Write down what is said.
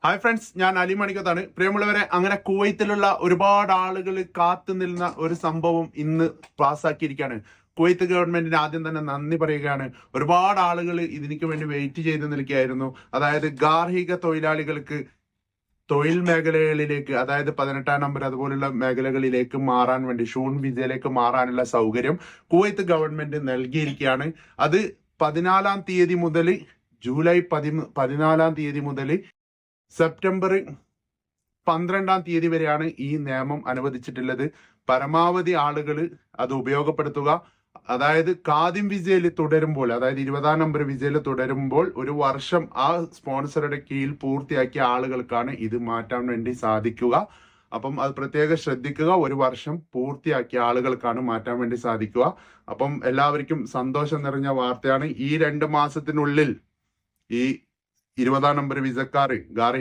Hi friends, ഞാൻ അലി മണിക്കത്താണ്. പ്രിയമുള്ളവരെ, അങ്ങനെ കുവൈത്തിലുള്ള ഒരുപാട് ആളുകൾ കാത്തു നിന്ന ഒരു സംഭവം ഇന്ന് പാസ്സാക്കിയിരിക്കുകയാണ്. കുവൈത്ത് ഗവൺമെന്റിന് ആദ്യം തന്നെ നന്ദി പറയുകയാണ്. ഒരുപാട് ആളുകൾ ഇതിനു വേണ്ടി വെയിറ്റ് ചെയ്ത് നിൽക്കുകയായിരുന്നു. അതായത് ഗാർഹിക തൊഴിലാളികൾക്ക് തൊഴിൽ മേഖലകളിലേക്ക്, അതായത് 18 നമ്പർ അതുപോലുള്ള മേഖലകളിലേക്ക് മാറാൻ വേണ്ടി, ഷൂൺ വിസയിലേക്ക് മാറാനുള്ള സൗകര്യം കുവൈത്ത് ഗവൺമെന്റ് നൽകിയിരിക്കുകയാണ്. അത് 14 തീയതി മുതൽ ജൂലൈ 14 തീയതി മുതൽ സെപ്റ്റംബർ 12 തീയതി വരെയാണ് ഈ നിയമം അനുവദിച്ചിട്ടുള്ളത്. പരമാവധി ആളുകൾ അത് ഉപയോഗപ്പെടുത്തുക. അതായത് കാദിം വിസയിൽ തുടരുമ്പോൾ, അതായത് 20 നമ്പർ വിസയിൽ തുടരുമ്പോൾ 1 വർഷം ആ സ്പോൺസറുടെ കീഴിൽ പൂർത്തിയാക്കിയ ആളുകൾക്കാണ് ഇത് മാറ്റാൻ വേണ്ടി സാധിക്കുക. അപ്പം അത് പ്രത്യേകം ശ്രദ്ധിക്കുക. 1 വർഷം പൂർത്തിയാക്കിയ ആളുകൾക്കാണ് മാറ്റാൻ വേണ്ടി സാധിക്കുക. അപ്പം എല്ലാവർക്കും സന്തോഷം നിറഞ്ഞ വാർത്തയാണ്. ഈ 2 മാസത്തിനുള്ളിൽ ഈ 20 നമ്പർ വിസക്കാർ ഗാർഹിക